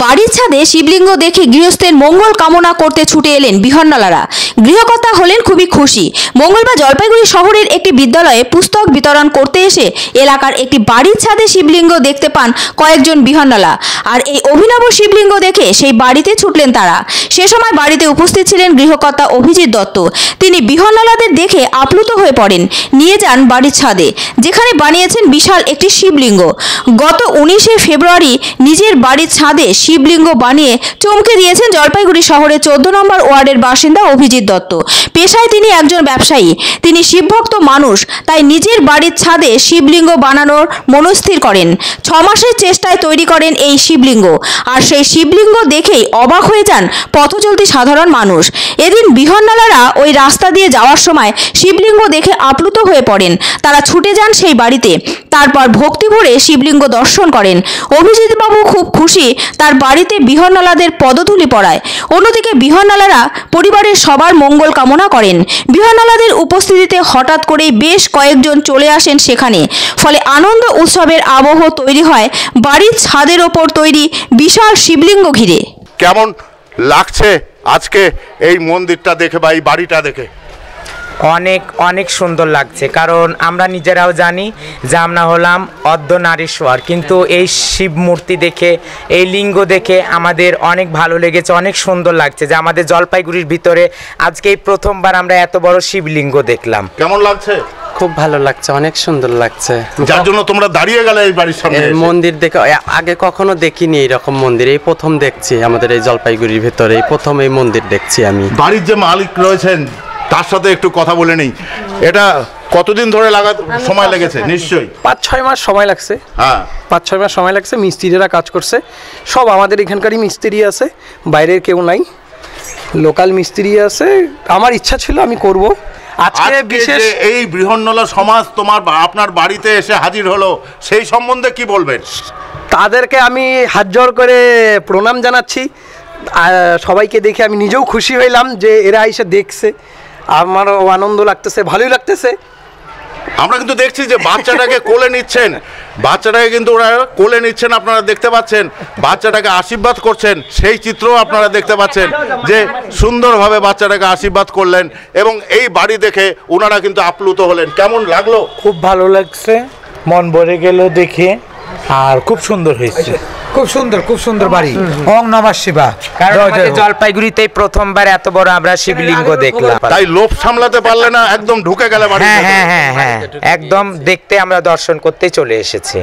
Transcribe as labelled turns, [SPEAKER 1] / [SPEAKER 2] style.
[SPEAKER 1] বাড়ির ছাদে শিবলিঙ্গ দেখে গৃহস্থের মঙ্গল কামনা করতে ছুটে এলেন বিহন্নলারা। গৃহকর্তা হলেন খুবই খুশি। মঙ্গলবার জলপাইগুড়ি শহরের একটি বিদ্যালয়ে পুস্তক বিতরণ করতে এসে এলাকার একটি বাড়ির ছাদে শিবলিঙ্গ দেখতে পান কয়েকজন বিহন্নলা। আর এই অভিনব শিবলিঙ্গ দেখে সেই বাড়িতে ছুটলেন তারা। সে সময় বাড়িতে উপস্থিত ছিলেন গৃহকর্তা অভিজিৎ দত্ত। তিনি বিহন্নলাদের দেখে আপ্লুত হয়ে পড়েন। নিয়ে যান বাড়ির ছাদে, যেখানে বানিয়েছেন বিশাল একটি শিবলিঙ্গ। গত 19শে ফেব্রুয়ারি নিজের বাড়ির ছাদে শিবলিঙ্গ বানিয়ে চমকে দিয়েছেন জলপাইগুড়ি শহরের 14 নম্বর ওয়ার্ডের বাসিন্দা অভিজিৎ দত্ত। পেশায় তিনি একজন ব্যবসায়ী। তিনি শিবভক্ত মানুষ, তাই নিজের বাড়ির ছাদে শিবলিঙ্গ বানানোর মনস্থির করেন। 6 মাসের চেষ্টায় তৈরি করেন এই শিবলিঙ্গ। আর সেই শিবলিঙ্গ দেখেই অবাক হয়ে যান পথচলতি সাধারণ মানুষ। এদিন বিহন্নলারা ওই রাস্তা দিয়ে যাওয়ার সময় শিবলিঙ্গ দেখে আপ্লুত হয়ে পড়েন। তারা ছুটে যান সেই বাড়িতে। তারপর ভক্তি ভরে শিবলিঙ্গ দর্শন করেন। অভিজিৎ বাবু খুব খুশি তার বাড়িতে বিহন্নলাদের পদধূলি পড়ায়। অন্যদিকে বিহন্নলারা পরিবারের সবার মঙ্গল কামনা করেন। বিহন্নলাদের উপস্থিতিতে হঠাৎ করেই বেশ কয়েকজন চলে আসেন সেখানে। ফলে আনন্দ উৎসবের আবহ তৈরি হয় বাড়ির ছাদের ওপর তৈরি বিশাল শিবলিঙ্গ ঘিরে।
[SPEAKER 2] কেমন লাগছে আজকে এই মন্দিরটা দেখে বা এই বাড়িটা দেখে?
[SPEAKER 3] অনেক অনেক সুন্দর লাগছে, কারণ আমরা নিজেরাও জানি যে আমরা হলাম অর্ধনারীশ্বর, কিন্তু এই শিব মূর্তি দেখে, এই লিঙ্গ দেখে আমাদের অনেক ভালো লেগেছে, অনেক সুন্দর লাগছে যে আমাদের জলপাইগুড়ির ভিতরে আজকে এই প্রথমবার আমরা এত বড় শিবলিঙ্গ দেখলাম।
[SPEAKER 2] কেমন লাগছে?
[SPEAKER 4] খুব ভালো লাগছে, অনেক সুন্দর লাগছে।
[SPEAKER 2] যার জন্য তোমরা দাঁড়িয়ে গেলে এই বাড়ির সামনে।
[SPEAKER 4] মন্দির দেখে আগে কখনো দেখিনি এরকম মন্দির, এই প্রথম দেখছি আমাদের এই জলপাইগুড়ির ভিতরে, এই প্রথম এই মন্দির দেখছি আমি।
[SPEAKER 2] বাড়ির যে মালিক রয়েছেন তার সাথে একটু কথা বলে নেই। এটা কতদিন ধরে সময় লেগেছে? নিশ্চয়ই
[SPEAKER 5] 5-6 মাস সময় লাগছে।
[SPEAKER 2] হ্যাঁ,
[SPEAKER 5] 5-6 মাস সময় লাগছে। মিস্ত্রিরা কাজ করছে, সব আমাদের এখানকারই মিস্ত্রি আছে, বাইরের কেউ নাই, লোকাল মিস্ত্রি আছে। আমার ইচ্ছা ছিল আমি করব। আজকে বিশেষ
[SPEAKER 2] এই বৃহন্নলা সমাজ আপনার বাড়িতে এসে হাজির হলো, সেই সম্বন্ধে কি বলবেন?
[SPEAKER 5] তাদেরকে আমি হাত জোড় করে প্রণাম জানাচ্ছি। সবাইকে দেখে আমি নিজেও খুশি হইলাম যে এরা এসে দেখছে। আমারও আনন্দ লাগতেছে, ভালোই লাগতেছে।
[SPEAKER 2] আমরা কিন্তু দেখছি যে বাচ্চাটাকে কোলে নিচ্ছেন, বাচ্চাটাকে কিন্তু ওরা কোলে নিচ্ছেন, আপনারা দেখতে পাচ্ছেন। বাচ্চাটাকে আশীর্বাদ করছেন, সেই চিত্রও আপনারা দেখতে পাচ্ছেন যে সুন্দরভাবে বাচ্চাটাকে আশীর্বাদ করলেন। এবং এই বাড়ি দেখে ওনারা কিন্তু আপ্লুত হলেন। কেমন লাগলো?
[SPEAKER 6] খুব ভালো লাগছে, মন ভরে গেল দেখে, আর খুব সুন্দর হয়েছে। খুব সুন্দর, খুব সুন্দর বাড়ি। ওং নমঃ শিবায়।
[SPEAKER 3] কারণ আমাদের জলপাইগুড়িতে প্রথমবার এত বড় আমরা শিবলিঙ্গ দেখলাম,
[SPEAKER 2] তাই লোভ সামলাতে পারলে না, একদম ঢুকে গেলে বাড়ি।
[SPEAKER 3] হ্যাঁ হ্যাঁ হ্যাঁ হ্যাঁ, একদম দেখতে আমরা দর্শন করতে চলে এসেছি।